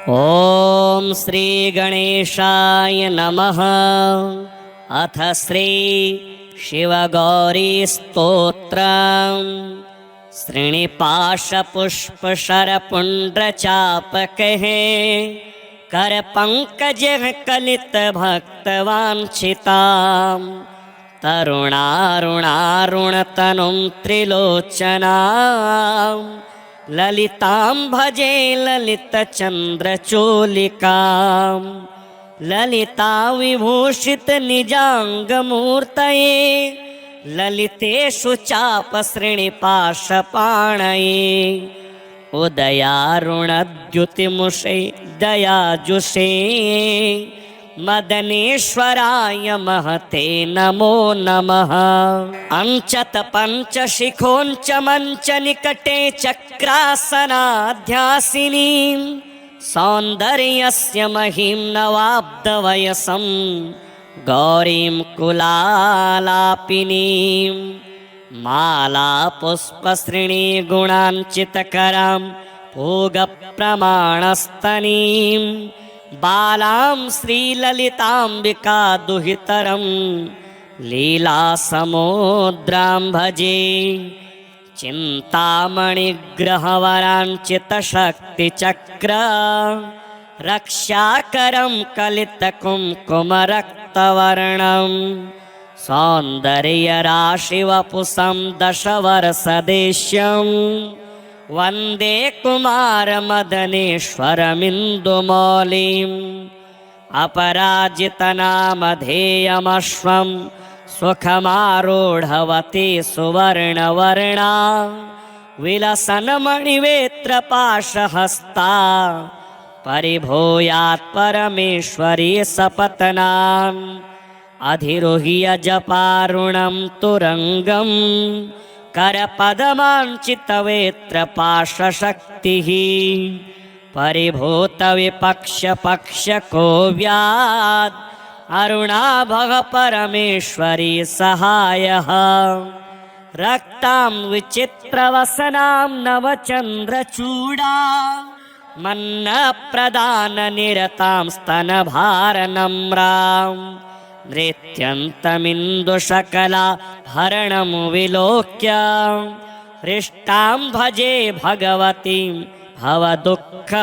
ॐ श्री गणेशाय नमः। अथ श्री शिवगौरी स्तोत्रम्। श्रीनिपाशपुष्पशरपुण्ड्रचापकः करपङ्कजः कलितभक्तवाञ्छिताम् तरुणारुणारुणतनुं त्रिलोचनाम् ललितां भजे ललितचन्द्रचूलिकां ललिता विभूषित निजाङ्गमूर्तये ललितेषु चापश्रेणिपाशपाणये उदयारुणद्युतिमुषे दयाजुषे मदनेश्वराय महते नमो नमः। अंचत पंचशिखोंच मंच निकटे चक्रासनाध्यासिनीं सौन्दर्यस्य महिं नवाब्दवयसं गौरीं कुलालापिनीं माला पुष्पश्रेणी गुणाञ्चितकरां भोगप्रमाणस्तनीं बालां श्रीललिताम्बिका दुहितरं लीलासमुद्रां भजे चिन्तामणिग्रहवराञ्चितशक्तिचक्र रक्षाकरं कलितकुङ्कुमरक्तवर्णं सौन्दर्यराशिवपुषं दशवर्षदेश्यं वन्दे कुमारमदनेश्वरमिन्दुमौलिम् अपराजितनामधेयमश्वं सुखमारूढवती सुवर्णवर्णा विलसन्मणिवेत्रपाशहस्ता परिभूयात् परमेश्वरी सपत्नान् अधिरुह्य जपारुणं तुरङ्गं करपदमाञ्चितवेत्रपाशशक्तिः परिभूतविपक्षपक्षकोव्याद् अरुणाभः परमेश्वरी सहायः रक्तां विचित्रवसनां नवचन्द्रचूडा मन्नप्रदाननिरतां स्तनभारनम्रां नृत्यन्तमिन्दुशकला भरणं विलोक्य हृष्टां भजे भगवतीं भवदुःखहन्त्रीम्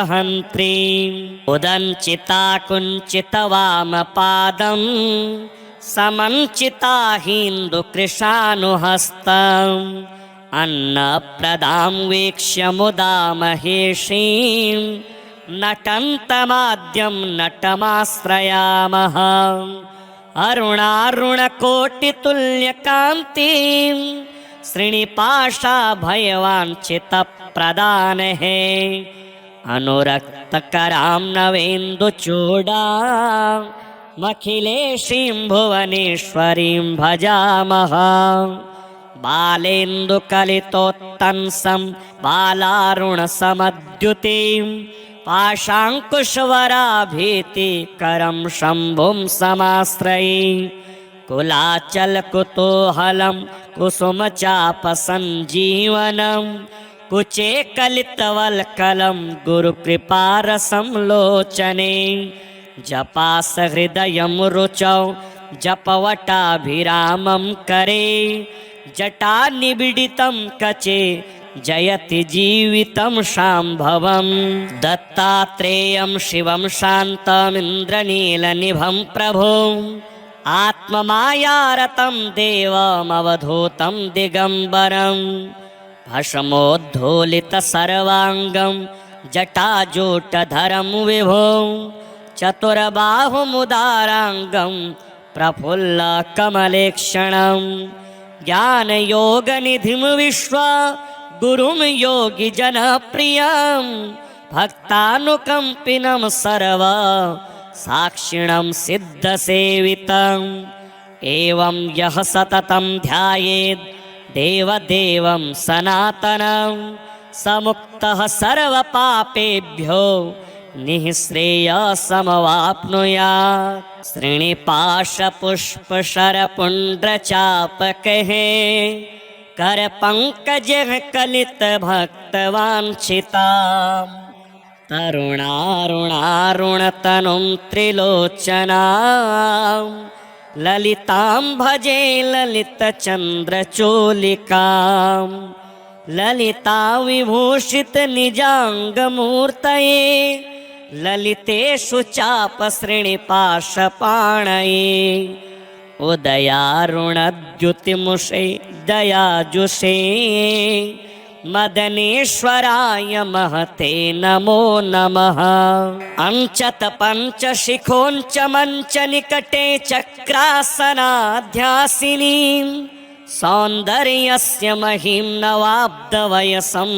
उदञ्चिता कुञ्चितवामपादं समञ्चिता हिन्दुकृशानुहस्तम् अन्नप्रदां वीक्ष्य मुदा महेशीं नटन्तमाद्यं नटमाश्रयामः अरुणारुणकोटितुल्यकान्तिं श्रीनिपाशाभयवाञ्छितप्रदानः अनुरक्तकरां नवेन्दुचूडामखिलेशीं भुवनेश्वरीं भजामः बालेन्दुकलितोत्तंसं बालारुणसमद्युतिं पाशाङ्कुशवराभीतिकरं शम्भुं समाश्रये कुलाचलकुतूहलं कुसुमचापसञ्जीवनं कुचे कलितवल्कलं गुरुकृपारसं लोचने जपासहृदयं रुचौ जपवटाभिरामं करे जटानिबिडितं कचे जयति जीवितं शाम्भवं दत्तात्रेयं शिवं शान्तमिन्द्रनीलनिभं प्रभुम् आत्ममायारतं देवमवधूतं दिगम्बरं भस्मोद्धूलितसर्वाङ्गं जटाजूटधरं विभुं चतुर्बाहुमुदाराङ्गं प्रफुल्लकमलेक्षणं ज्ञानयोगनिधिं विश्वगुरुं योगिजनप्रियं भक्तानुकम्पिनं सर्व साक्षिणं सिद्धसेवितम् एवं यः सततं ध्यायेत् देवदेवं सनातनं समुक्तः सर्वपापेभ्यो निःश्रेयसमवाप्नुयात्। श्रीनिपाशपुष्पशरपुण्ड्रचापकः करपङ्कजः कलितभक्तवाञ्छिताम् तरुणारुणारुणतनुं त्रिलोचनां ललितां भजे ललितचन्द्रचूलिकां ललिता विभूषितनिजाङ्गमूर्तये ललितेषु चापसृणिपाशपाणये उदयारुणद्युतिमुषे दयाजुषे मदनेश्वराय महते नमो नमः। अंचत पंचशिखोंच मंच निकटे चक्रासनाध्यासिनीं सौन्दर्यस्य महिं नवाब्दवयसं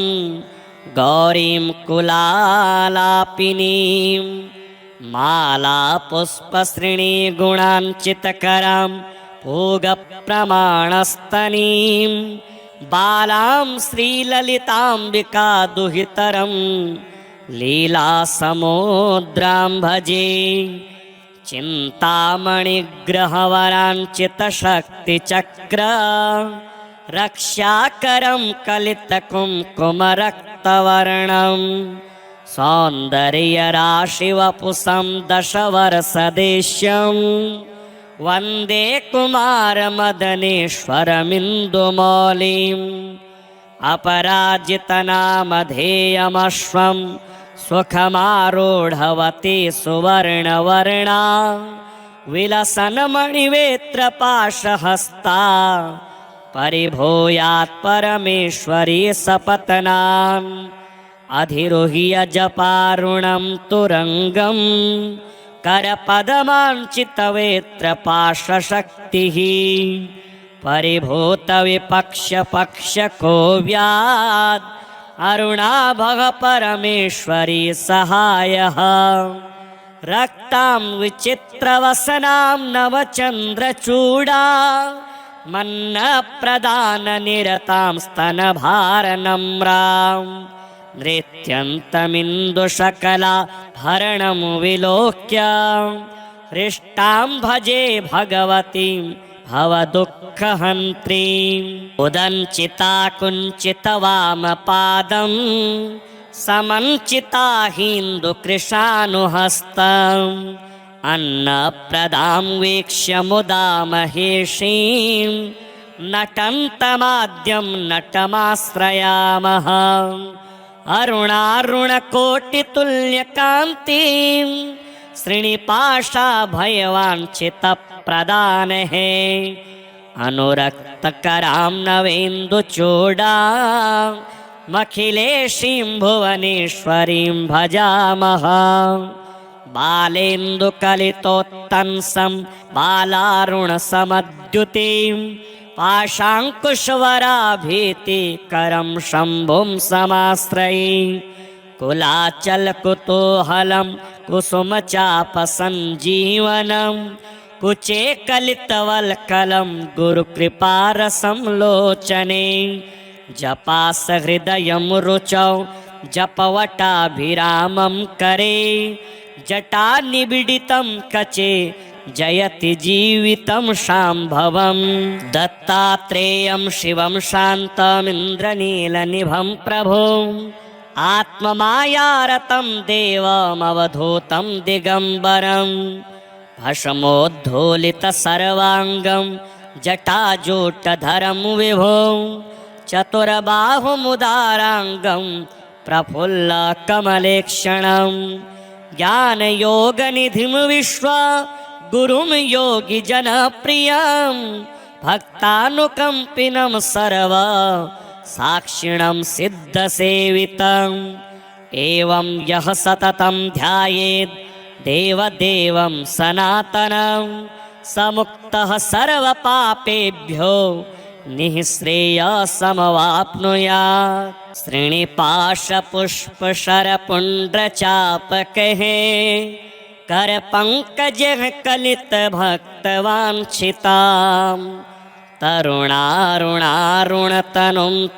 गौरीं कुलालापिनीं माला पुष्पसृणी गुणाञ्चितकरां पूगप्रमाणस्तनीं बालां श्रीललिताम्बिका दुहितरं लीलासमुद्रां भजे चिन्तामणिग्रहवराञ्चितशक्तिचक्र रक्षाकरं कलितकुङ्कुमरक्तवर्णं सौन्दर्यराशिवपुषं दशवर्षदेश्यं वन्दे कुमारमदनेश्वरमिन्दुमौलिम् अपराजितनामधेयमश्वं सुखमारूढवती सुवर्णवर्णा विलसन्मणिवेत्रपाशहस्ता परिभूयात् परमेश्वरी सपत्नाम् अधिरुह्य जपारुणं तुरंगं करपदमाञ्चितवेत्रपाशशक्तिः परिभूतविपक्षपक्षकोव्याद् अरुणाभः परमेश्वरी सहायः रक्तां विचित्रवसनां नवचन्द्रचूडा मन्नप्रदाननिरतां स्तनभारनम्रां नृत्यन्तमिन्दुशकला भरणं विलोक्य हृष्टां भजे भगवतीं भवदुःखहन्त्रीम् उदञ्चिता कुञ्चितवामपादं समञ्चिता हिन्दुकृशानुहस्तम् अन्नप्रदां वीक्ष्य मुदा महेशीं नटन्तमाद्यं नटमाश्रयामः अरुणारुणकोटितुल्यकान्तिं श्रीनिपाशाभयवाञ्छितप्रदानहे अनुरक्तकरां नवेन्दुचूडामखिलेशीं भुवनेश्वरीं भजामः बालेन्दुकलितोत्तंसं बालारुणसमद्युतिं पाशाङ्कुशवराभीतिकरं शम्भुं समाश्रये कुलाचलकुतूहलं कुसुमचापसञ्जीवनं कुचे कलितवल्कलं गुरुकृपारसं लोचने जपासहृदयं रुचौ जपवटाभिरामं करे जटानिबिडितं कचे जयति जीवितं शाम्भवं दत्तात्रेयं शिवं शान्तमिन्द्रनीलनिभं प्रभुम् आत्ममायारतं देवमवधूतं दिगम्बरं भस्मोद्धूलितसर्वाङ्गं जटाजूटधरं विभुं चतुर्बाहुमुदाराङ्गं प्रफुल्लकमलेक्षणं ज्ञानयोगनिधिं विश्वगुरुं योगिजनप्रियं भक्तानुकम्पिनं सर्व साक्षिणं सिद्धसेवितम् एवं यः सततं ध्यायेत् देवदेवं सनातनं समुक्तः सर्वपापेभ्यो निःश्रेयसमवाप्नुयात् श्रीनिपाशपुष्पशरपुण्ड्रचापकैः करपङ्कजः कलितभक्तवाञ्छिताम् तरुणारुणारुणतनुं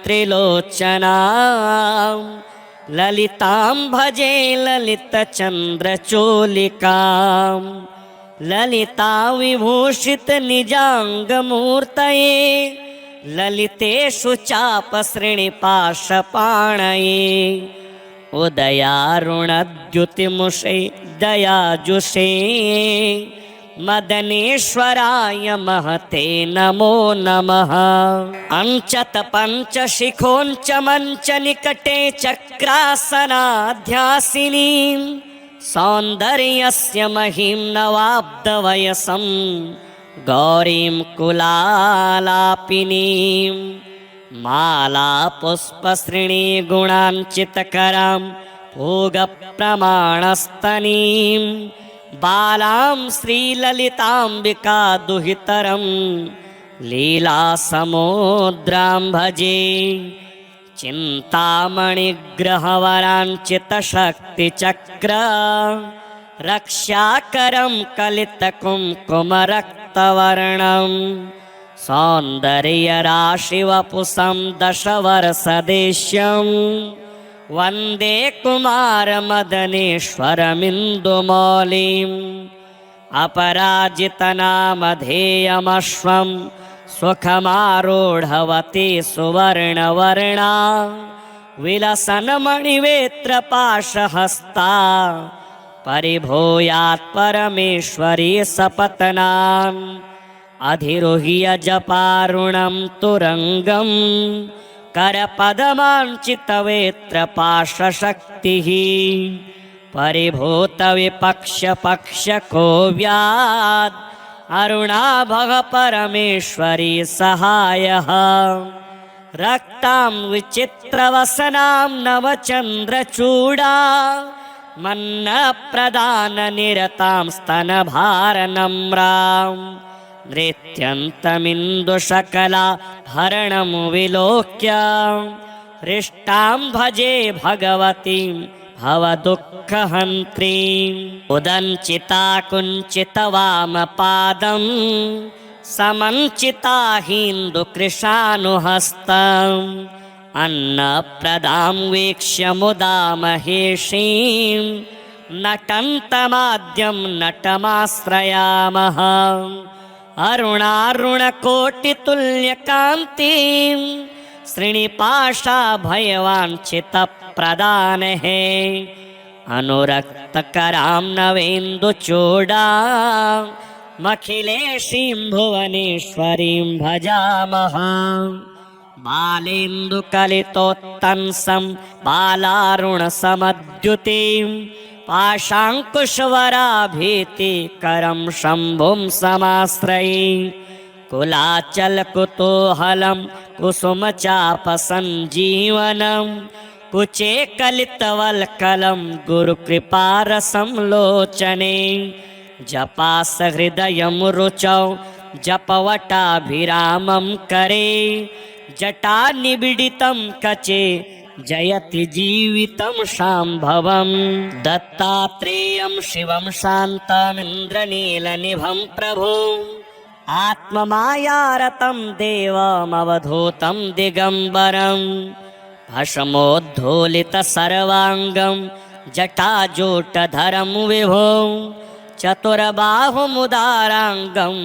त्रिलोचनां ललितां भजे ललितचन्द्रचूलिकां ललिता विभूषितनिजाङ्गमूर्तये ललितेषु चापसृणिपाशपाणये उदयारुणद्युतिमुषे दयाजुषे मदनेश्वराय महते नमो नमः। अंचत पंचशिखोंच मंच निकटे चक्रासनाध्यासिनीं सौन्दर्यस्य महिं नवाब्दवयसं गौरीं कुलालापिनीं माला पुष्पश्रेणी गुणाञ्चितकरां भोगप्रमाणस्तनीं बालां श्रीललिताम्बिका दुहितरं लीलासमुद्रां भजे। चिन्तामणिग्रहवराञ्चितशक्तिचक्र रक्षाकरं कलितकुङ्कुमरक्तवर्णं सौन्दर्यराशिवपुषं दशवर्षदेश्यं वन्दे कुमारमदनेश्वरमिन्दुमौलिम् अपराजितनामधेयमश्वं सुखमारूढवती सुवर्णवर्णा विलसन्मणिवेत्रपाशहस्ता परिभूयात् परमेश्वरी सपत्नाम् अधिरुह्य जपारुणं तुरंगं करपदमाञ्चितवेत्रपाशशक्तिः परिभूतविपक्षपक्षकोव्याद् अरुणाभः परमेश्वरी सहायः। रक्तां विचित्रवसनां नवचन्द्रचूडा मन्नप्रदाननिरतां स्तनभारनम्रां नृत्यन्तमिन्दुशकला भरणं विलोक्य हृष्टां भजे भगवतीं भवदुःखहन्त्रीम् उदञ्चिता कुञ्चितवामपादं समञ्चिता हिन्दुकृशानुहस्तम् अन्नप्रदां वीक्ष्य मुदा महेशीं नटन्तमाद्यं नटमाश्रयामः। अरुणारुणकोटितुल्यकान्तिं श्रीनिपाशाभयवाञ्छितप्रदानहे अनुरक्तकरां नवेन्दुचूडामखिलेशीं भुवनेश्वरीं भजामः। बालेन्दुकलितोत्तंसं बालारुणसमद्युतिं पाशाङ्कुशवराभीतिकरं शम्भुं समाश्रये कुलाचलकुतूहलं कुसुमचापसञ्जीवनं कुचे कलितवल्कलं गुरुकृपारसं लोचने जपासहृदयं रुचौ जपवटाभिरामं करे जटानिबिडितं कचे जयति जीवितं शाम्भवं। दत्तात्रेयं शिवं शान्तमिन्द्रनीलनिभं प्रभुम् आत्ममायारतं देवमवधूतं दिगम्बरं भस्मोद्धूलितसर्वाङ्गं जटाजूटधरं विभुं चतुर्बाहुमुदाराङ्गं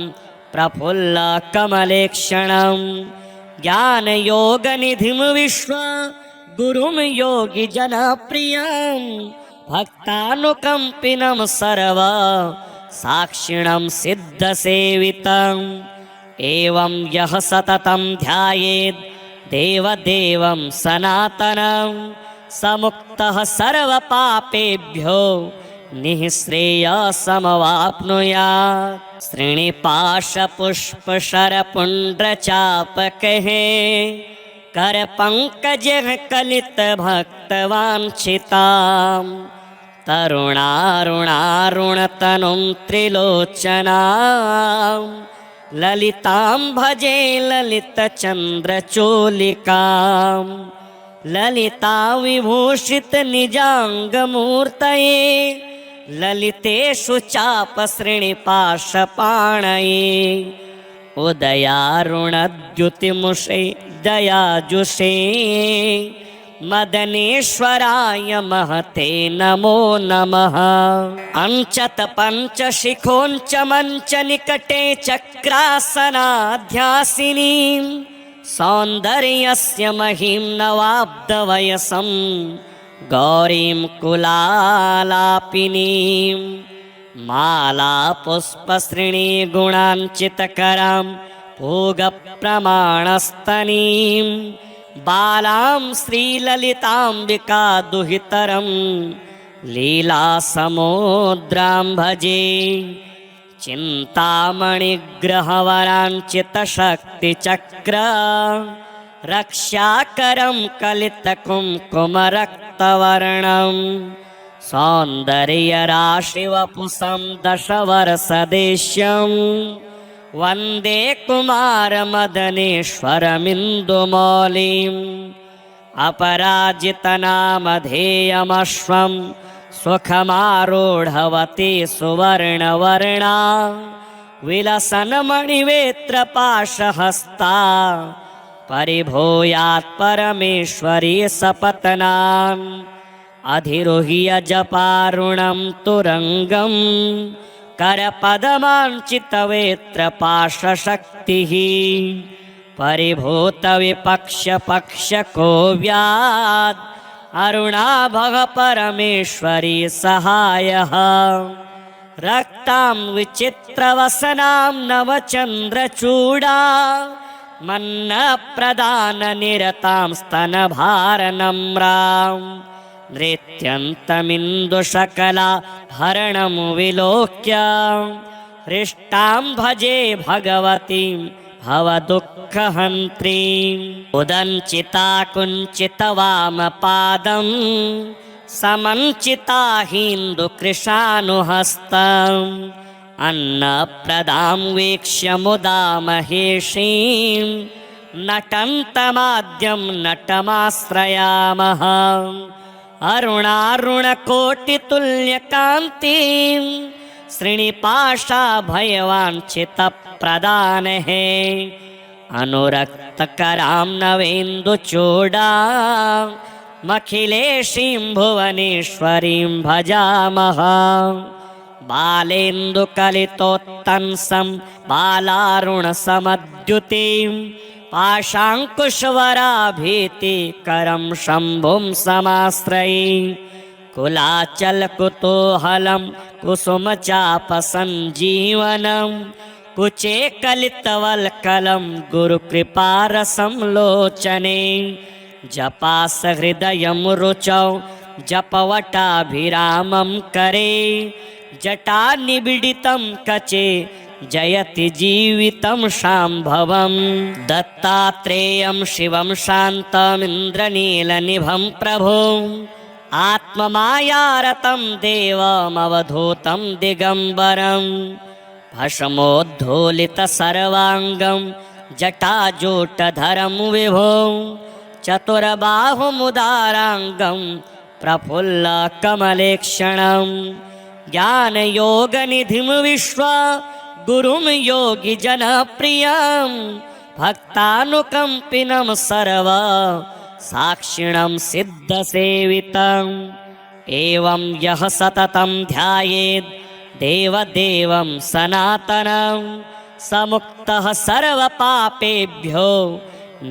प्रफुल्लकमलेक्षणं ज्ञानयोगनिधिं विश्वगुरुं योगिजनप्रियं भक्तानुकम्पिनं सर्व साक्षिणं सिद्धसेवितम् एवं यः सततं ध्यायेत् देवदेवं सनातनं समुक्तः सर्वपापेभ्यो निःश्रेयसमवाप्नुयात्। श्रीनिपाशपुष्पशरपुण्ड्रचापकैः करपङ्कजः कलितभक्तवाञ्छिताम् तरुणारुणारुणतनुं त्रिलोचनां ललितां भजे ललितचन्द्रचूलिकां ललिता विभूषितनिजाङ्गमूर्तये ललितेषु चापश्रेणिपाशपाणये उदयारुणद्युतिमुषे दयाजुषे मदनेश्वराय महते नमो नमः। अंचत पंचशिखोंच मंच निकटे चक्रासनाध्यासिनीं सौन्दर्यस्य महिं नवाब्दवयसं गौरीं कुलालापिनीं मालापुष्पश्रेणीगुणाञ्चितकरां पूगप्रमाणस्तनीं बालां श्रीललिताम्बिका दुहितरं लीलासमुद्रां भजे। चिन्तामणिग्रहवराञ्चितशक्तिचक्र रक्षाकरं कलितकुङ्कुमरक्तवर्णं सौन्दर्यराशिवपुषं दशवर्षदेश्यं वन्दे कुमारमदनेश्वरमिन्दुमौलिम् अपराजितनामधेयमश्वं सुखमारूढवती सुवर्णवर्णा विलसन्मणिवेत्रपाशहस्ता परिभूयात् परमेश्वरी सपत्नाम् अधिरुह्य जपारुणं तुरंगं करपदमाञ्चितवेत्रपाशशक्तिः परिभूतविपक्षपक्षकोव्यात् अरुणाभः परमेश्वरी सहायः रक्तां विचित्रवसनां नवचन्द्रचूडा मन्नप्रदाननिरतां स्तनभारनम्रां नृत्यन्तमिन्दुशकला हरणं विलोक्य हृष्टां भजे भगवतीं भवदुःखहन्त्रीम् उदञ्चिता कुञ्चितवामपादं समञ्चिता हिन्दुकृशानुहस्तम् अन्नप्रदां वीक्ष्य मुदा महेशीं नटन्तमाद्यं नटमाश्रयामः अरुणारुणकोटितुल्यकान्तिं श्रीनिपाशाभयवाञ्छितप्रदानहे अनुरक्तकरां नवेन्दुचूडाम् मखिलेशीं भुवनेश्वरीं भजामः बालेन्दुकलितोत्तंसं बालारुणसमद्युतिं पाशाङ्कुशवराभीतिकरं शम्भुं समाश्रये कुलाचलकुतूहलं कुसुमचापसञ्जीवनं कुचे कलितवल्कलं गुरुकृपारसं लोचने जपासहृदयं रुचौ जपवटाभिरामं करे जटानिबिडितं कचे जयति जीवितं शाम्भवं दत्तात्रेयं शिवं शान्तमिन्द्रनीलनिभं प्रभुम् आत्ममायारतं देवमवधूतं दिगम्बरं भस्मोद्धूलितसर्वाङ्गं जटाजूटधरं विभुं चतुर्बाहुमुदाराङ्गं प्रफुल्लकमलेक्षणं ज्ञानयोगनिधिं विश्वगुरुं योगिजनप्रियं भक्तानुकम्पिनं सर्व साक्षिणं सिद्धसेवितम् एवं यः सततं ध्यायेत् देवदेवं सनातनं स मुक्तः सर्वपापेभ्यो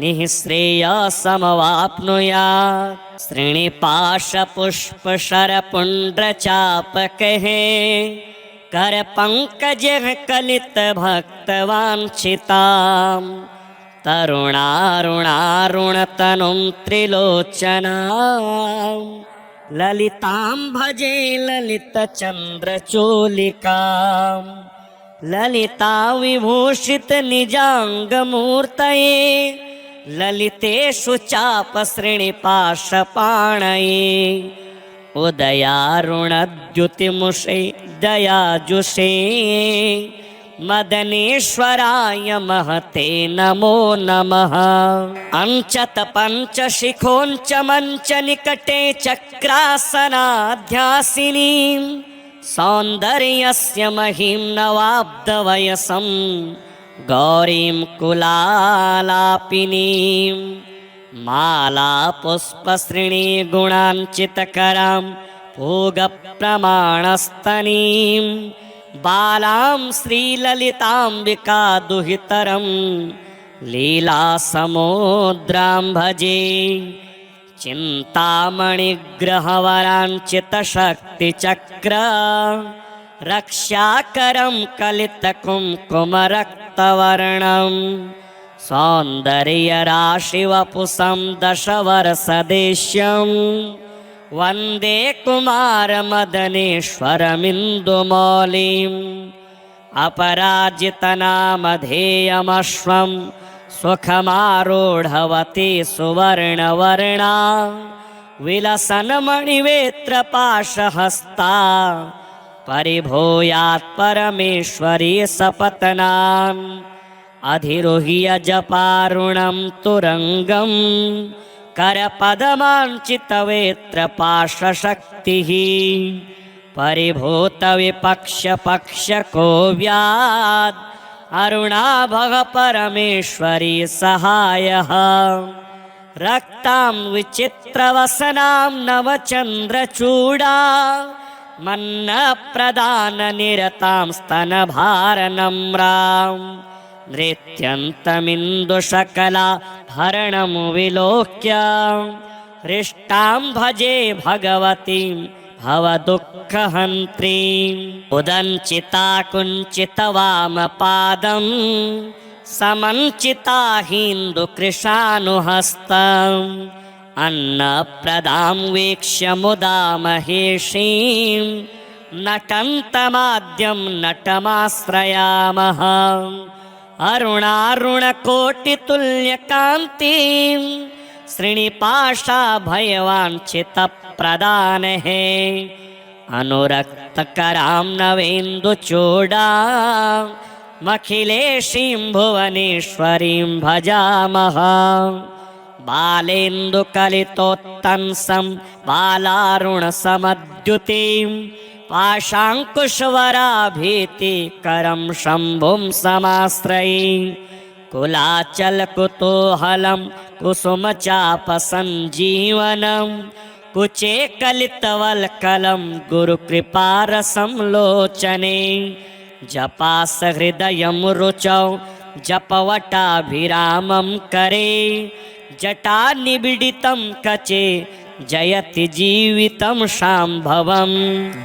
निःश्रेयसमवाप्नुयात्। श्रीनिपाशपुष्पशरपुण्ड्रचापकैः करपङ्कजैः कलितभक्तवाञ्छिताम् तरुणारुणारुणतनुं त्रिलोचनां ललितां भजे ललितचन्द्रचूलिकां ललिता विभूषितनिजाङ्गमूर्तये ललितेषु चापश्रेणिपाशपाणये उदयारुणद्युतिमुषे दयाजुषे मदनेश्वराय महते नमो नमः। अंचत पंचशिखोंच मंच निकटे चक्रासनाध्यासिनीं सौन्दर्यस्य महिं नवाब्दवयसं गौरीं कुलालापिनीं मालापुष्पश्रेणीगुणाञ्चितकरां पूगप्रमाणस्तनीं बालां श्रीललिताम्बिका दुहितरं लीलासमुद्रां भजे। चिन्तामणिग्रहवराञ्चितशक्तिचक्र रक्षाकरं कलितकुङ्कुमरक्तवर्णं सौन्दर्यराशिवपुषं दशवर्षदेश्यं वन्दे कुमारमदनेश्वरमिन्दुमौलिम् अपराजितनामधेयमश्वं सुखमारूढवती सुवर्णवर्णा विलसन्मणिवेत्रपाशहस्ता परिभूयात् परमेश्वरी सपत्नाम् अधिरुह्य जपारुणं तुरङ्गं करपदमाञ्चितवेत्रपाशशक्तिः परिभूतविपक्षपक्षकोव्याद् अरुणाभः परमेश्वरी सहायः रक्तां विचित्रवसनां नवचन्द्रचूडा मन्नप्रदाननिरतां स्तनभारनम्रां नृत्यन्तमिन्दुशकला भरणं विलोक्य हृष्टां भजे भगवतीं भवदुःखहन्त्रीम् उदञ्चिता कुञ्चितवामपादं समञ्चिता हिन्दुकृशानुहस्तम् अन्नप्रदां वीक्ष्य मुदा महेशीं नटन्तमाद्यं नटमाश्रयामः अरुणारुणकोटितुल्यकान्तिं श्रीनिपाशाभयवाञ्छितप्रदानहे अनुरक्तकरां नवेन्दुचूडामखिलेशीं भुवनेश्वरीं भजामः बालेन्दुकलितोत्तंसं बालारुणसमद्युतिं पाशाङ्कुशवराभीतिकरं शम्भुं समाश्रये कुलाचलकुतूहलं कुसुमचापसञ्जीवनं कुचे कलितवल्कलं गुरुकृपारसं लोचने जपासहृदयं रुचौ जपवटाभिरामं करे जटानिबिडितं कचे जयति जीवितं शाम्भवं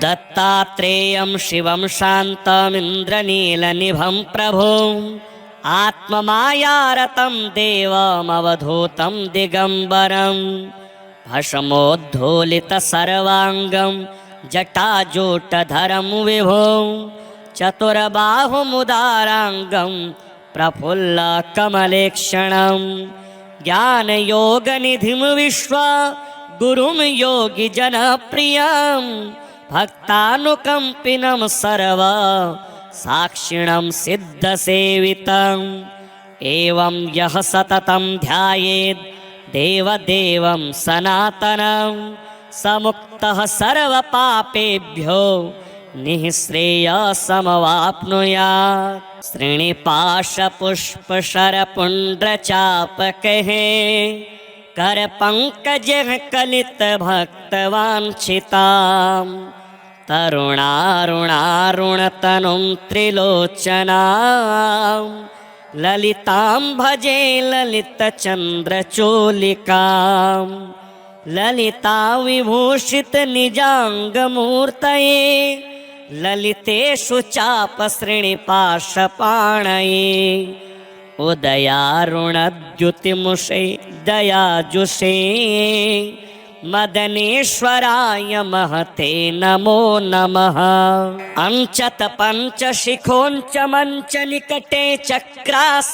दत्तात्रेयं शिवं शान्तमिन्द्रनीलनिभं प्रभुं आत्ममायारतं देवमवधूतं दिगम्बरं भस्मोद्धूलितसर्वाङ्गं जटाजूटधरं विभुं चतुर्बाहुमुदाराङ्गं प्रफुल्लकमलेक्षणं ज्ञानयोगनिधिं विश्वा गुरुं योगिजनप्रियं भक्तानुकम्पिनं सर्व साक्षिणं सिद्धसेवितम् एवं यः सततं ध्यायेत् देवदेवं सनातनं समुक्तः सर्वपापेभ्यो निःश्रेयसमवाप्नुयात् श्रीनिपाशपुष्पशरपुण्ड्रचापकैः करपङ्कजः कलितभक्तवाञ्छितां तरुणारुणारुणतनुं त्रिलोचनां ललितां भजे ललितचन्द्रचूलिकां ललिता विभूषितनिजाङ्गमूर्तये ललितेषु चापश्रेणिपाशपाणये उदयारुणद्युतिमुषे दयाजुषे मदनेश्वराय महते नमो नमः अंचत पंचशिखोंच मंच निकटे चक्रासनाध्यासिनीं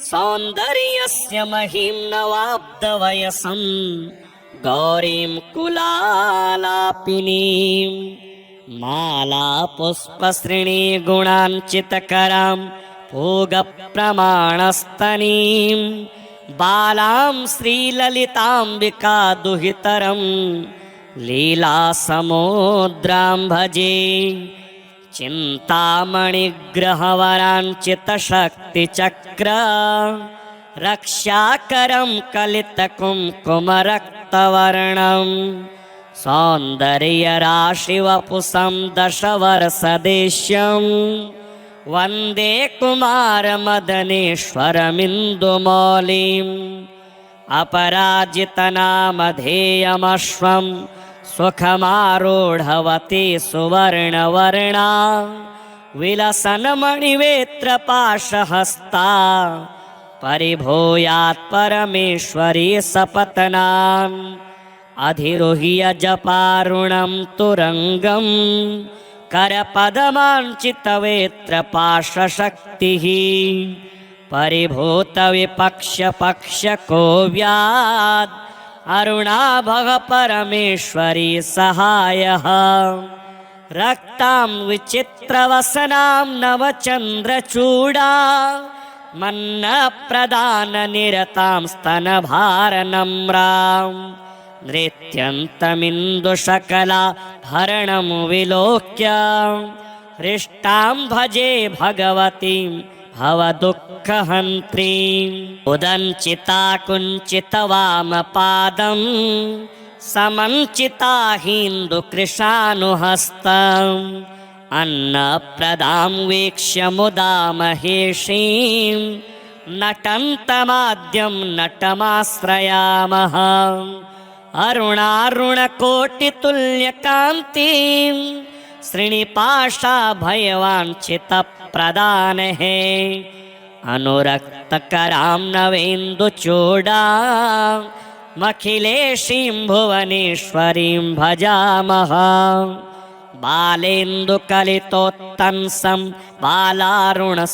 सौन्दर्यस्य महिं नवाब्दवयसं गौरीं कुलालापिनीं मालापुष्पश्रेणीगुणाञ्चितकरां पूगप्रमाणस्तनीं बालां श्रीललिताम्बिका दुहितरं लीलासमुद्रां भजे चिन्तामणिग्रहवराञ्चितशक्तिचक्र रक्षाकरं कलितकुङ्कुमरक्तवर्णं सौन्दर्यराशिवपुषं दशवर्षदेश्यं वन्दे कुमारमदनेश्वरमिन्दुमौलिम् अपराजितनामधेयमश्वं सुखमारूढवती सुवर्णवर्णा विलसन्मणिवेत्रपाशहस्ता परिभूयात् परमेश्वरी सपत्नाम् अधिरुह्य जपारुणं तुरंगं करपदमाञ्चितवेत्रपाशशक्तिः परिभूतविपक्ष्यपक्ष्यकोव्याद् अरुणाभः परमेश्वरी सहायः रक्तां विचित्रवसनां नवचन्द्रचूडा मन्नप्रदाननिरतां स्तनभारनम्रां नृत्यन्तमिन्दुशकलाभरणं विलोक्य हृष्टां भजे भगवतीं भवदुःखहन्त्रीम् उदञ्चिता कुञ्चितवामपादं समञ्चिता हिन्दुकृशानुहस्तम् अन्नप्रदां वीक्ष्य मुदा महेशीं नटन्तमाद्यं नटमाश्रयामः अरुणारुणकोटितुल्यकान्तिं श्रीनिपाशाभयवाञ्छितप्रदानहे अनुरक्तकरां नवेन्दुचूडामखिलेशीं भुवनेश्वरीं भजामः बालेन्दुकलितोत्तंसं बालारुणसमद्युतिं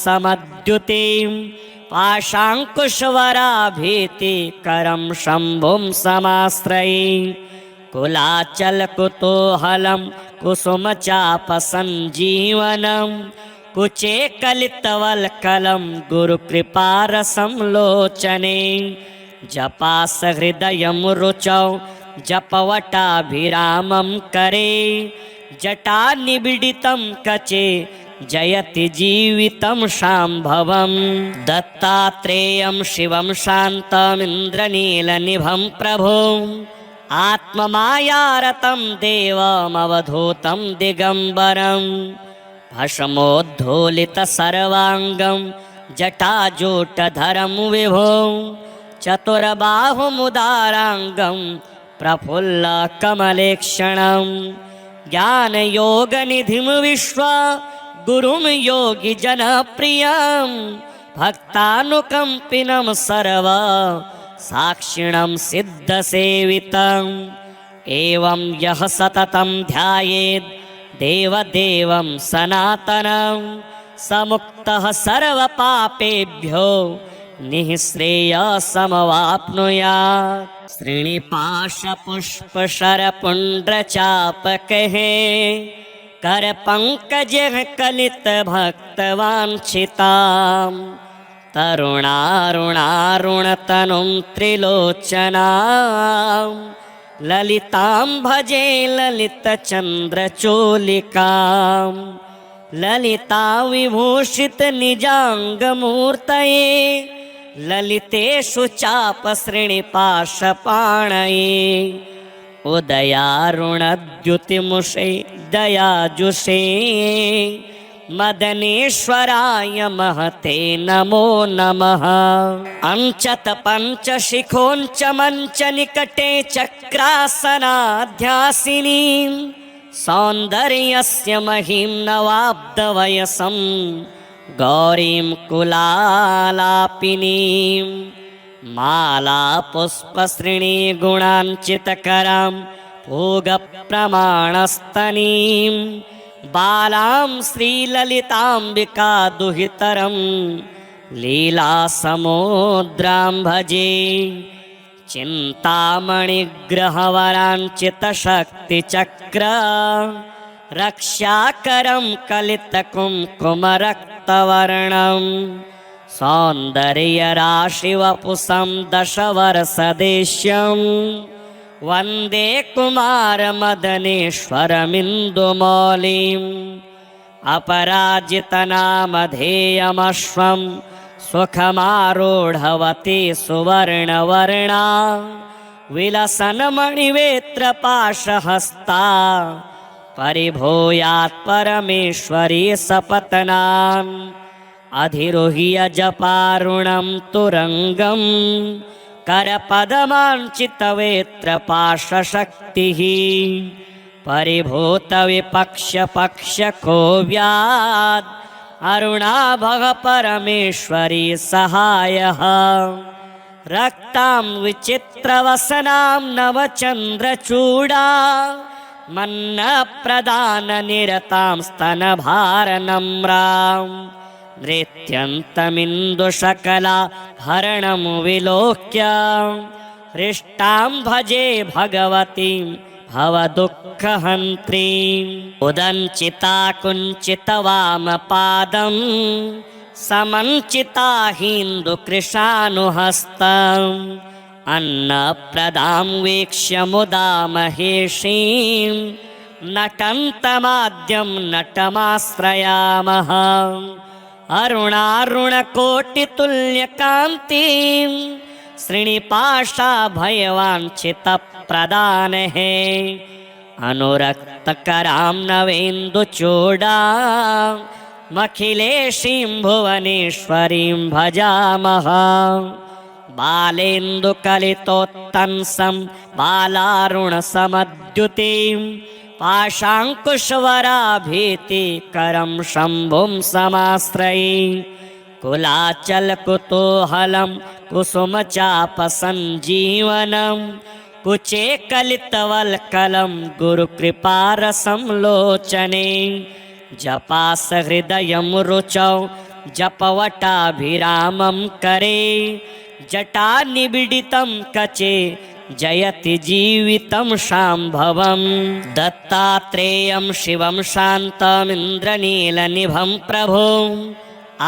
पाशाङ्कुशवराभीतिकरं शम्भुं समाश्रये कुलाचलकुतूहलं कुसुमचापसञ्जीवनं कुचे कलितवल्कलं गुरुकृपारसं लोचने जपासहृदयं रुचौ जपवटाभिरामं करे जटानिबिडितं कचे जयति जीवितं शाम्भवम् दत्तात्रेयं शिवं शान्तमिन्द्रनीलनिभं प्रभुम् आत्ममायारतं देवमवधूतं दिगम्बरं भस्मोद्धूलितसर्वाङ्गं जटाजूटधरं विभुं चतुर्बाहुमुदाराङ्गं प्रफुल्लकमलेक्षणं ज्ञानयोगनिधिं विश्वगुरुं योगिजनप्रियं भक्तानुकम्पिनं सर्वसाक्षिणं सिद्धसेवितम् एवं यः सततं ध्यायेत् देवदेवं सनातनं समुक्तः सर्वपापेभ्यो निःश्रेयसमवाप्नुयात् श्रीनिपाशपुष्पशरपुण्ड्रचापकैः करपङ्कजैः कलितभक्तवाञ्छितां तरुणारुणारुणतनुं त्रिलोचनां ललितां भजे ललितचन्द्रचूलिकां ललिता विभूषितनिजाङ्गमूर्तये ललितेषु चापश्रेणिपाशपाणये उदयारुणद्युतिमुषे दयाजुषे मदनेश्वराय महते नमो नमः अंचत पंचशिखोंच मंच निकटे चक्रासनाध्यासिनीं सौन्दर्यस्य महिं नवाब्दवयसं गौरीं कुलालापिनीं मालापुष्पश्रेणीगुणाञ्चितकरां पूगप्रमाणस्तनीं बालां श्रीललिताम्बिका दुहितरं लीलासमुद्रां भजे चिन्तामणिग्रहवराञ्चितशक्तिचक्र रक्षाकरं कलितकुङ्कुमरक्तवर्णं सौन्दर्यराशिवपुषं दशवर्षदेश्यं वन्दे कुमारमदनेश्वरमिन्दुमौलिम् अपराजितनामधेयमश्वं सुखमारूढवती सुवर्णवर्णा विलसन्मणिवेत्रपाशहस्ता परिभूयात् परमेश्वरी सपत्नाम् अधिरुह्य जपारुणं तुरंगं करपदमाञ्चितवेत्रपाशशक्तिः परिभूतविपक्ष्यपक्ष्यको व्यात् अरुणाभः परमेश्वरी सहायः रक्तां विचित्रवसनां नवचन्द्रचूडा मन्नप्रदाननिरतां स्तनभारनम्रां नृत्यन्तमिन्दुशकलाभरणं विलोक्य हृष्टां भजे भगवतीं भवदुःखहन्त्रीम् उदञ्चिता कुञ्चितवामपादं समञ्चिता हिन्दुकृशानुहस्तम् अन्नप्रदां वीक्ष्य मुदा महेशीं नटन्तमाद्यं नटमाश्रयामः अरुणारुणकोटितुल्यकान्तिं श्रीनिपाशाभयवाञ्छितप्रदानहे अनुरक्तकरां नवेन्दुचूडामखिलेशीं भुवनेश्वरीं भजामः बालेन्दुकलितोत्तंसं बालारुणसमद्युतिं पाशाङ्कुशवराभीतिकरं शम्भुं समाश्रये कुलाचलकुतूहलं कुसुमचापसञ्जीवनं कुचे कलितवल्कलं गुरुकृपारसं लोचने जपासहृदयं रुचौ जपवटाभिरामं करे जटानिबिडितं कचे जयति जीवितं शाम्भवम् दत्तात्रेयं शिवं शान्तमिन्द्रनीलनिभं प्रभुम्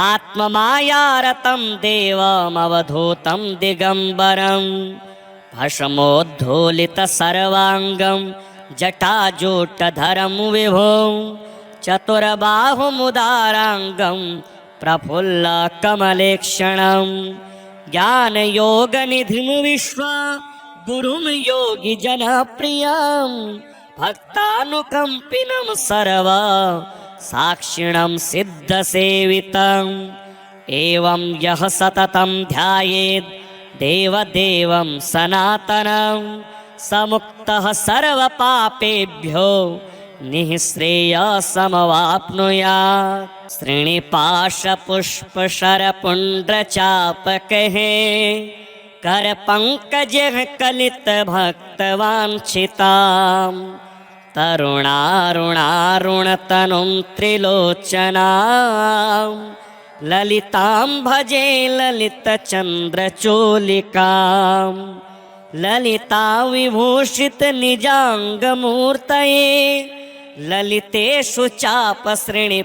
आत्ममायारतं देवमवधूतं दिगम्बरं भस्मोद्धूलितसर्वाङ्गं जटाजूटधरं विभुं चतुर्बाहुमुदाराङ्गं प्रफुल्लकमलेक्षणं ज्ञानयोगनिधिं विश्वा गुरुं योगिजनप्रियं भक्तानुकम्पिनं सर्वा साक्षिणं सिद्धसेवितम् एवं यः सततं ध्यायेत् देवदेवं सनातनं समुक्तः सर्वपापेभ्यो निःश्रेयसमवाप्नुयात् श्रीनिपाशपुष्पशरपुण्ड्रचापकैः करपङ्कजः कलितभक्तवाञ्छिताम् तरुणारुणारुणतनुं त्रिलोचनां ललितां भजे ललितचन्द्रचूलिकां ललिता विभूषितनिजाङ्गमूर्तये ललितेषु चापश्रेणिपाशपाणये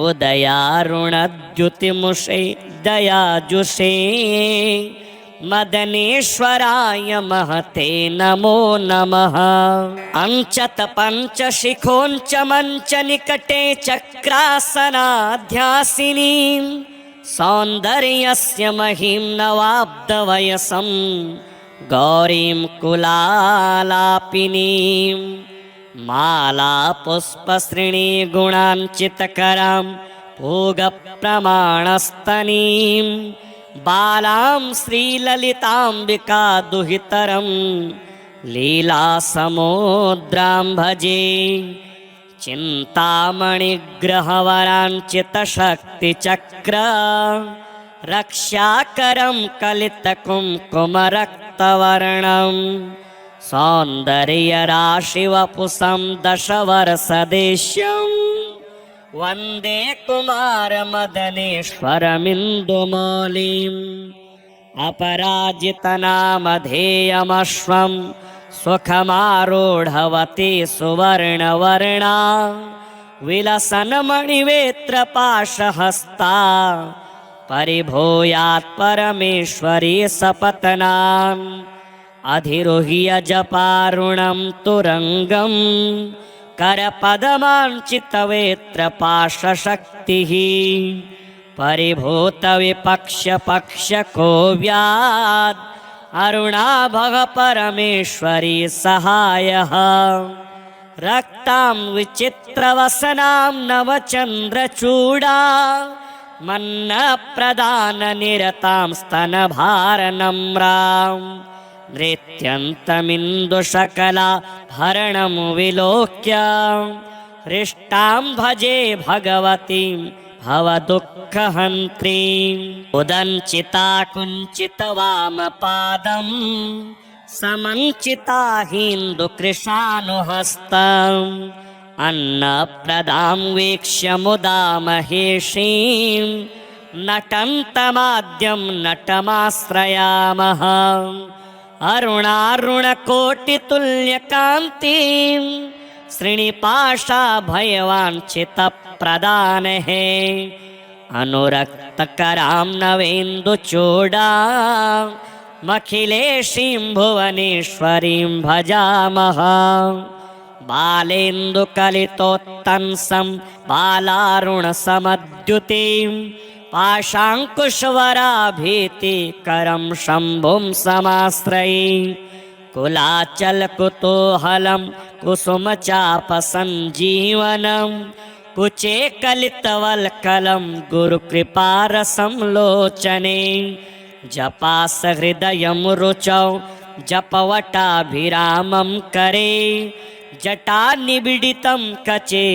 उदयारुणद्युतिमुषे दयाजुषे मदनेश्वराय महते नमो नमः अंचत पंचशिखोंच मंच निकटे चक्रासनाध्यासिनीं सौन्दर्यस्य महिं नवाब्दवयसं गौरीं कुलालापिनीं मालापुष्पश्रेणीगुणाञ्चितकरां पूगप्रमाणस्तनीं बालां श्रीललिताम्बिका दुहितरं लीलासमुद्रां भजे चिन्तामणिग्रहवराञ्चितशक्तिचक्र रक्षाकरं कलितकुङ्कुमरक्तवर्णं सौन्दर्यराशिवपुषं दशवर्षदेश्यम् वन्दे कुमारमदनेश्वरमिन्दुमौलिम् अपराजितनामधेयमश्वं सुखमारूढवती सुवर्णवर्णा विलसन्मणिवेत्रपाशहस्ता परिभूयात् परमेश्वरी सपत्नाम् अधिरुह्य जपारुणं तुरङ्गं करपदमाञ्चितवेत्रपाशशक्तिः परिभूतविपक्ष्यपक्ष्यको व्यात् अरुणाभः परमेश्वरी सहायः रक्तां विचित्रवसनां नवचन्द्रचूडा मन्नप्रदाननिरतां स्तनभारनम्रां नृत्यन्तमिन्दुशकलाभरणं विलोक्य हृष्टां भजे भगवतीं भवदुःखहन्त्रीम् उदञ्चिता कुञ्चितवामपादं समञ्चिता हिन्दुकृशानुहस्तम् अन्नप्रदां वीक्ष्य मुदा महेशीं नटन्तमाद्यं नटमाश्रयामः अरुणारुणकोटितुल्यकान्तिं श्रीनिपाशाभयवाञ्छितप्रदानहे अनुरक्तकरां नवेन्दुचूडामखिलेशीं भुवनेश्वरीं भजामः बालेन्दुकलितोत्तंसं बालारुणसमद्युतिं पाशाङ्कुशवराभीतिकरं शम्भुं समाश्रये कुलाचलकुतूहलं कुसुमचापसञ्जीवनं कुचे कलितवल्कलं गुरुकृपारसं लोचने जपासहृदयं रुचौ जपवटाभिरामं करे जटानिबिडितं कचे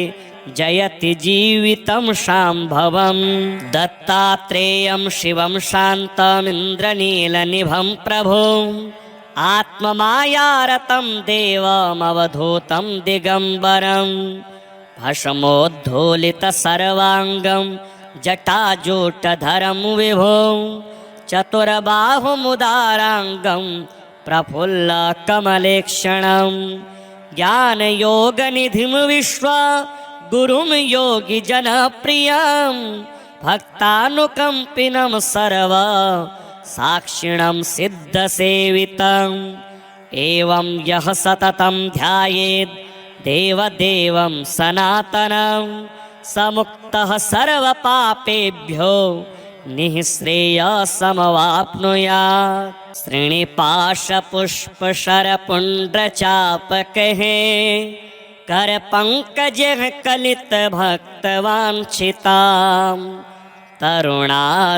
जयति जीवितं शाम्भवम् दत्तात्रेयं शिवं शान्तमिन्द्रनीलनिभं प्रभुम् आत्ममायारतं देवमवधूतं दिगम्बरं भस्मोद्धूलितसर्वाङ्गं जटाजूटधरं विभुं चतुर्बाहुमुदाराङ्गं प्रफुल्लकमलेक्षणं ज्ञानयोगनिधिं विश्वा गुरुं योगिजनप्रियं भक्तानुकम्पिनं सर्व साक्षिणं सिद्धसेवितम् एवं यः सततं ध्यायेत् देवदेवं सनातनं समुक्तः सर्वपापेभ्यो निःश्रेयसमवाप्नुयात् श्रीनिपाशपुष्पशरपुण्ड्रचापकैः करपङ्कजः कलितभक्तवाञ्छिताम् तरुणारुणारुणतनुं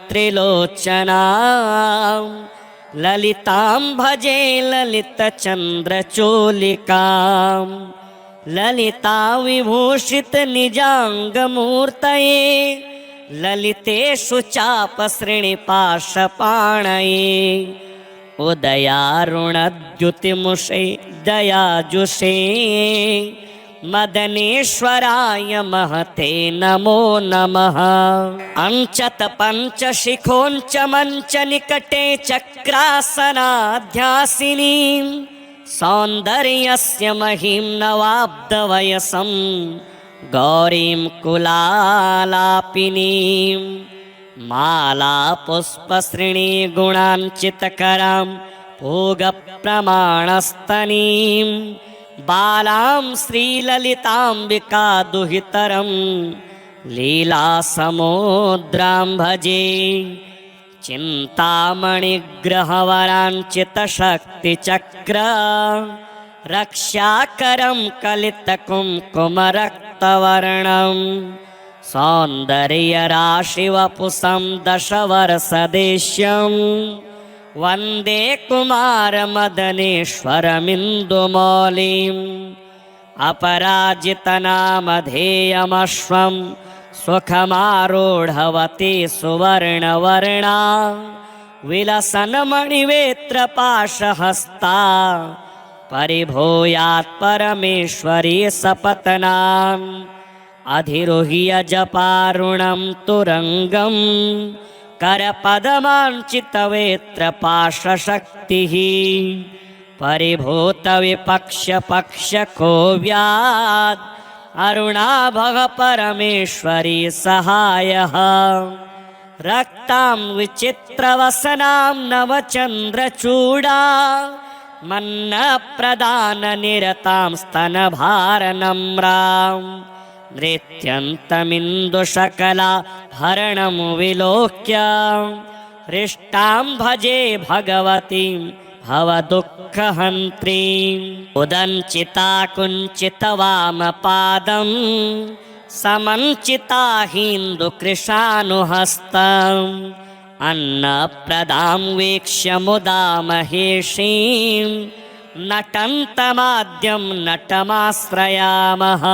त्रिलोचनां ललितां भजे ललितचन्द्रचूलिकां ललिता विभूषितनिजाङ्गमूर्तये ललितेषु चापश्रेणिपाशपाणये उदयारुणद्युतिमुषे दयाजुषे मदनेश्वराय महते नमो नमः अंचत पंचशिखोंच मंच निकटे चक्रासनाध्यासिनीं सौन्दर्यस्य महिं नवाब्दवयसं गौरीं कुलालापिनीं मालापुष्पश्रेणीगुणाञ्चितकरां भोगप्रमाणस्तनीं बालां श्रीललिताम्बिका दुहितरं लीलासमुद्रां भजे चिन्तामणिग्रहवराञ्चितशक्तिचक्र रक्षाकरं कलितकुङ्कुमरक्तवर्णं सौन्दर्यराशिवपुषं दशवर्षदेश्यं वन्दे कुमारमदनेश्वरमिन्दुमौलिम् अपराजितनामधेयमश्वं सुखमारूढवती सुवर्णवर्णा विलसन्मणिवेत्रपाशहस्ता परिभूयात् परमेश्वरी सपत्नाम् अधिरुह्य जपारुणं तुरङ्गं करपदमाञ्चितवेत्रपाशशक्तिः परिभूतविपक्षपक्षकोव्यात् अरुणाभः परमेश्वरी सहायः रक्तां विचित्रवसनां नवचन्द्रचूडा मन्नप्रदाननिरतां स्तनभारनम्रां नृत्यन्तमिन्दुशकलाभरणं विलोक्य हृष्टां भजे भगवतीं भवदुःखहन्त्रीम् उदञ्चिता कुञ्चितवामपादं समञ्चिताहीन्दुकृशानुहस्तम् अन्नप्रदां वीक्ष्य मुदा महेशीं नटन्तमाद्यं नटमाश्रयामः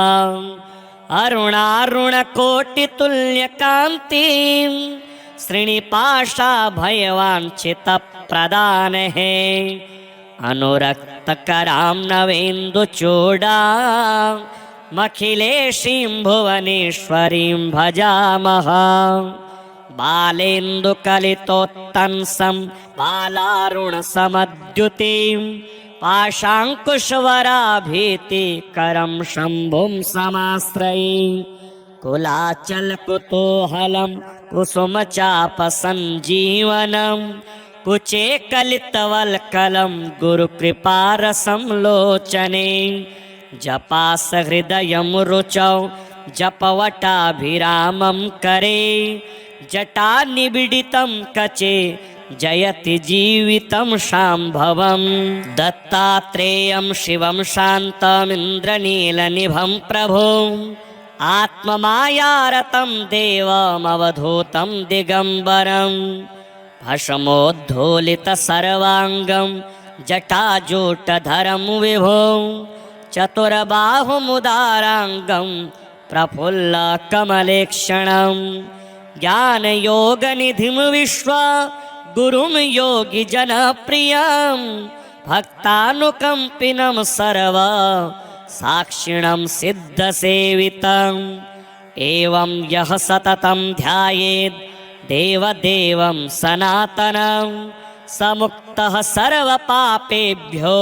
अरुणारुणकोटितुल्यकान्तिं श्रीनिपाशाभयवाञ्छितप्रदानेः अनुरक्तकरां नवेन्दुचूडामखिलेशीं भुवनेश्वरीं भजामः बालेन्दुकलितोत्तंसं बालारुणसमद्युतिं पाशाङ्कुशवराभीतिकरं शम्भुं समाश्रये कुलाचलकुतूहलं कुसुमचापसञ्जीवनं कुचे कलितवल्कलं गुरुकृपारसं लोचने जपासहृदयं रुचौ जपवटाभिरामं करे जटानिबिडितं कचे जयति जीवितं शाम्भवम् दत्तात्रेयं शिवं शान्तमिन्द्रनीलनिभं प्रभुम् आत्ममायारतं देवमवधूतं दिगम्बरं भस्मोद्धूलितसर्वाङ्गं जटाजूटधरं विभुं चतुर्बाहुमुदाराङ्गं प्रफुल्लकमलेक्षणं ज्ञानयोगनिधिं विश्वगुरुं योगिजनप्रियं भक्तानुकम्पिनं सर्वसाक्षिणं सिद्धसेवितम् एवं यः सततं ध्यायेत् देवदेवं सनातनं समुक्तः सर्वपापेभ्यो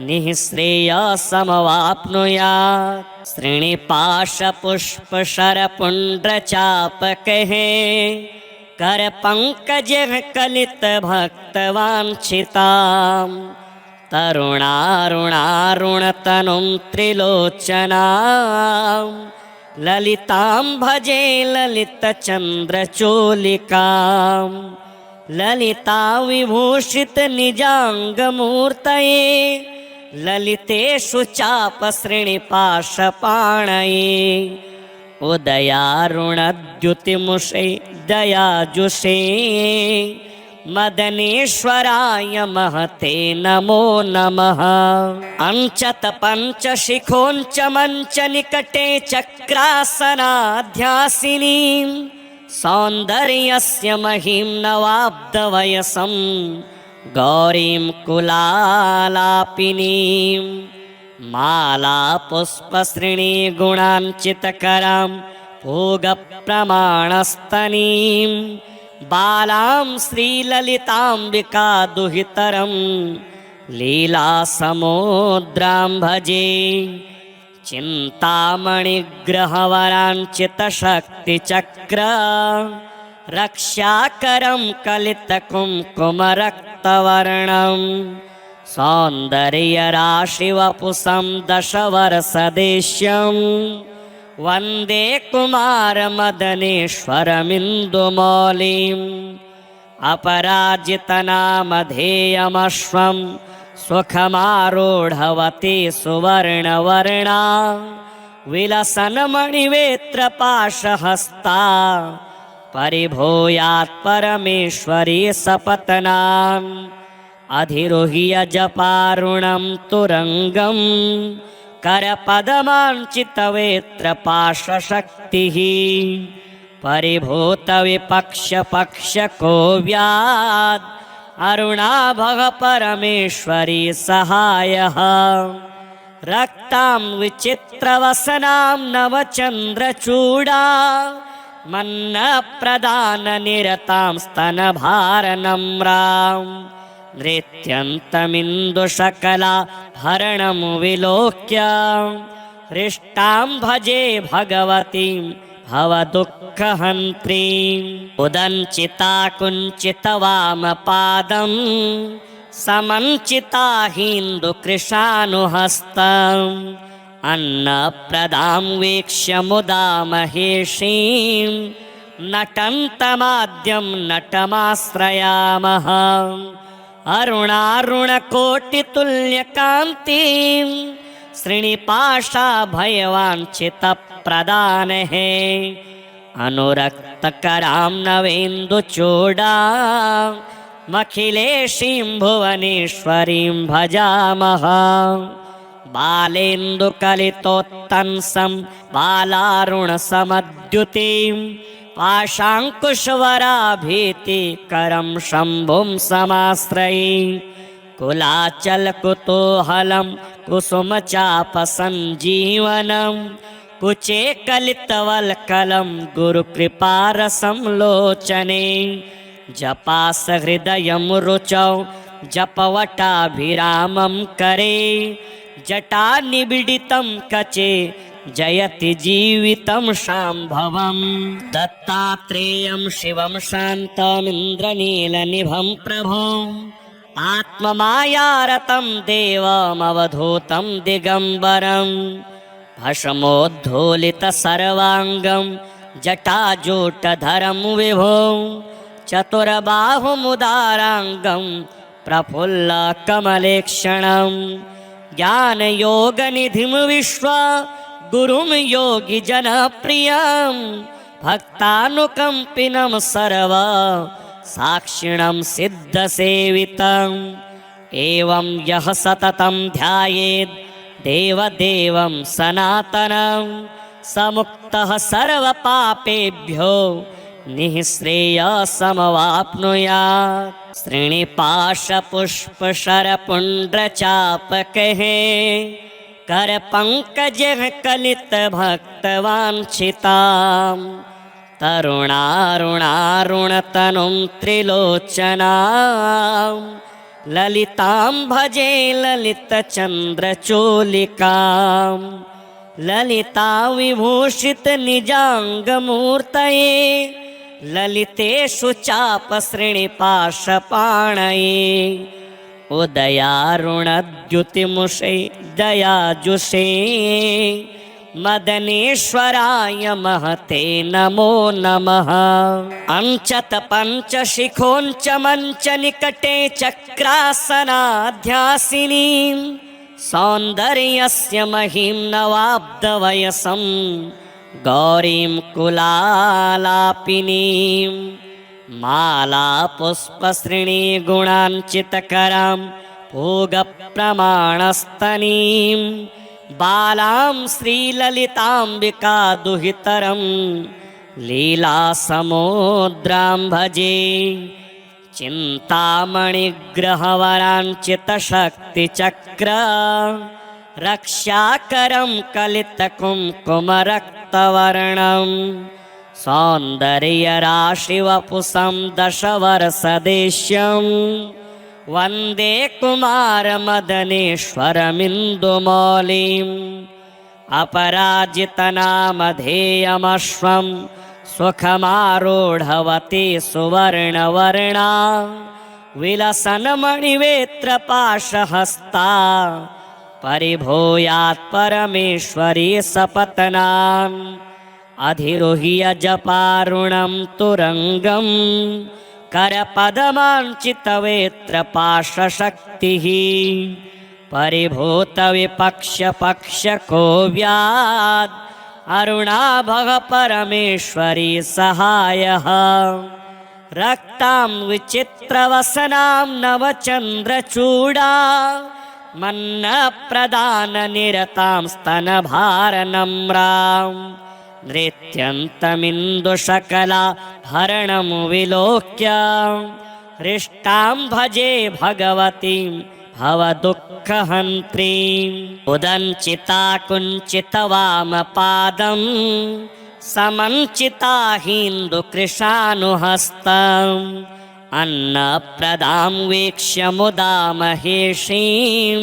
निःश्रेयसमवाप्नुयात् श्रीनिपाशपुष्पशरपुण्ड्रचापकैः करपङ्कजः कलितभक्तवाञ्छितां तरुणारुणारुणतनुं त्रिलोचनां ललितां भजे ललितचन्द्रचूलिकां ललिता विभूषितनिजाङ्गमूर्तये ललितेषु चापश्रेणिपाशपाणये उदयारुणद्युतिमुषे दयाजुषे मदनेश्वराय महते नमो नमः अंचत पंचशिखोंच मंच निकटे चक्रासनाध्यासिनीं सौन्दर्यस्य महिं नवाब्दवयसं गौरीं कुलालापिनीं मालापुष्पश्रेणीगुणाञ्चितकरां भोगप्रमाणस्तनीं बालां श्रीललिताम्बिका दुहितरं लीलासमुद्रां भजे चिन्तामणिग्रहवराञ्चितशक्तिचक्र रक्षाकरं कलितकुङ्कुमरक्तवर्णं सौन्दर्यराशिवपुषं दशवर्षदेश्यं वन्दे कुमारमदनेश्वरमिन्दुमौलिम् अपराजितनामधेयमश्वं सुखमारूढवती सुवर्णवर्णा विलसन्मणिवेत्रपाशहस्ता परिभूयात् परमेश्वरी सपत्नाम् अधिरुह्य जपारुणं तुरङ्गं करपदमाञ्चितवेत्रपाशशक्तिः परिभूतविपक्षपक्षकोव्याद् अरुणाभः परमेश्वरी सहायः रक्तां विचित्रवसनां नवचन्द्रचूडा मन्नप्रदाननिरतां स्तनभारनम्रां नृत्यन्तमिन्दुशकला भरणं विलोक्य हृष्टां भजे भगवतीं भवदुःखहन्त्रीं उदञ्चिता कुञ्चितवामपादं समञ्चिताहीन्दुकृशानुहस्तम् अन्नप्रदां वीक्ष्य मुदा महेशीं नटन्तमाद्यं नटमाश्रयामः अरुणारुणकोटितुल्यकान्तिं श्रीनिपाशाभयवाञ्छितप्रदानः अनुरक्तकरां नवेन्दुचूडामखिलेशीं भुवनेश्वरीं भजामः बालेन्दुकलितोत्तंसं बालारुणसमद्युतिं पाशाङ्कुशवराभीतिकरं शम्भुं समाश्रये कुलाचलकुतूहलं कुसुमचापसञ्जीवनं कुचे कलितवल्कलं गुरुकृपारसं लोचने जपासहृदयं रुचौ जपवटाभिरामं करे जटानिबिडितं कचे जयति जीवितं शाम्भवम् दत्तात्रेयं शिवं शान्तमिन्द्रनीलनिभं प्रभुम् आत्ममायारतं देवमवधूतं दिगम्बरं भस्मोद्धूलितसर्वाङ्गं जटाजूटधरं विभुं चतुर्बाहुमुदाराङ्गं प्रफुल्लकमलेक्षणं ज्ञानयोगनिधिं विश्वगुरुं योगिजनप्रियं भक्तानुकम्पिनं सर्वसाक्षिणं सिद्धसेवितम् एवं यः सततं ध्यायेत् देवदेवं सनातनं समुक्तः सर्वपापेभ्यो निःश्रेयसमवाप्नुयात् श्रीनिपाशपुष्पशरपुण्ड्रचापकः करपङ्कजः कलितभक्तवाञ्छितां तरुणारुणारुणतनुं त्रिलोचनां ललितां भजे ललितचन्द्रचूलिकां ललिता विभूषितनिजाङ्गमूर्तये ललितेषु चापश्रेणिपाशपाणये उदयारुणद्युतिमुषे दयाजुषे मदनेश्वराय महते नमो नमः अंचत पंचशिखोंच मंच निकटे चक्रासनाध्यासिनीं सौन्दर्यस्य महिं नवाब्दवयसं गौरीं कुलालापिनीं मालापुष्पश्रेणीगुणाञ्चितकरां भोगप्रमाणस्तनीं बालां श्रीललिताम्बिका दुहितरं लीलासमुद्रां भजे चिन्तामणिग्रहवराञ्चितशक्तिचक्र रक्षाकरं कलितकुङ्कुमरक्तवर्णं सौन्दर्यराशिवपुषं दशवर्षदेश्यं वन्दे कुमारमदनेश्वरमिन्दुमौलिम् अपराजितनामधेयमश्वं सुखमारूढवती सुवर्णवर्णा विलसन्मणिवेत्रपाशहस्ता परिभूयात् परमेश्वरी सपत्नान् अधिरुह्य जपारुणं तुरङ्गं करपदमाञ्चितवेत्रपाशशक्तिः परिभूतविपक्षपक्षकोव्याद् अरुणाभः परमेश्वरी सहायः रक्तां विचित्रवसनां नवचन्द्रचूडा मन्नप्रदाननिरतां स्तनभारनम्रां नृत्यन्तमिन्दुशकला भरणं विलोक्य हृष्टां भजे भगवतीं भवदुःखहन्त्रीम् उदञ्चिता कुञ्चितवामपादं समञ्चिता हिन्दुकृशानुहस्तम् अन्नप्रदां वीक्ष्य मुदा महेशीं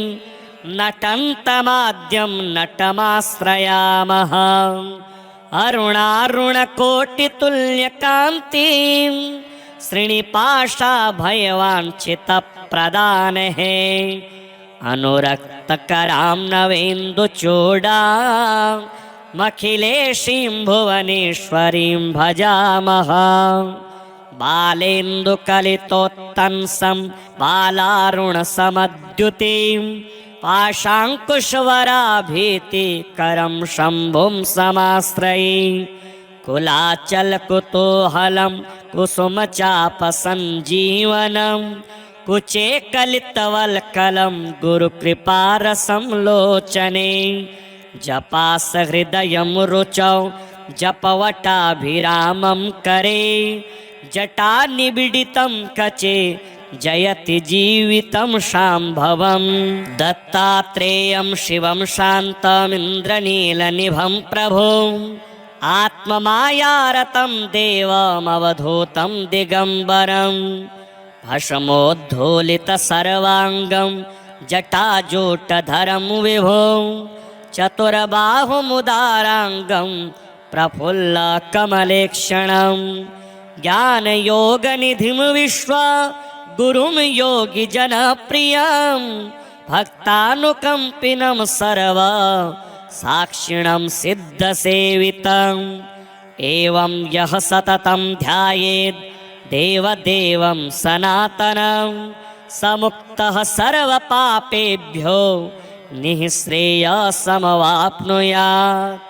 नटन्तमाद्यं नटमाश्रयामः अरुणारुणकोटितुल्यकान्तिं श्रीनिपाशाभयवाञ्छितप्रदानः अनुरक्तकरां नवेन्दुचूडामखिलेशीं भुवनेश्वरीं भजामः बालेन्दुकलितोत्तंसं बालारुणसमद्युतिं पाशाङ्कुशवराभीतिकरं शम्भुं समाश्रये कुलाचलकुतूहलं कुसुमचापसञ्जीवनं कुचे कलितवल्कलं गुरुकृपारसं लोचने जपासहृदयं रुचौ जपवटाभिरामं करे जटानिबिडितं कचे जयति जीवितं शाम्भवं दत्तात्रेयं शिवं शान्तमिन्द्रनीलनिभं प्रभुम् आत्ममायारतं देवमवधूतं दिगम्बरं भस्मोद्धूलितसर्वाङ्गं जटाजूटधरं विभुं चतुर्बाहुमुदाराङ्गं प्रफुल्लकमलेक्षणं ज्ञानयोगनिधिं विश्वगुरुं योगिजनप्रियं भक्तानुकम्पिनं सर्वसाक्षिणं सिद्धसेवितम् एवं यः सततं ध्यायेत् देवदेवं सनातनं समुक्तः सर्वपापेभ्यो निःश्रेयसमवाप्नुयात्।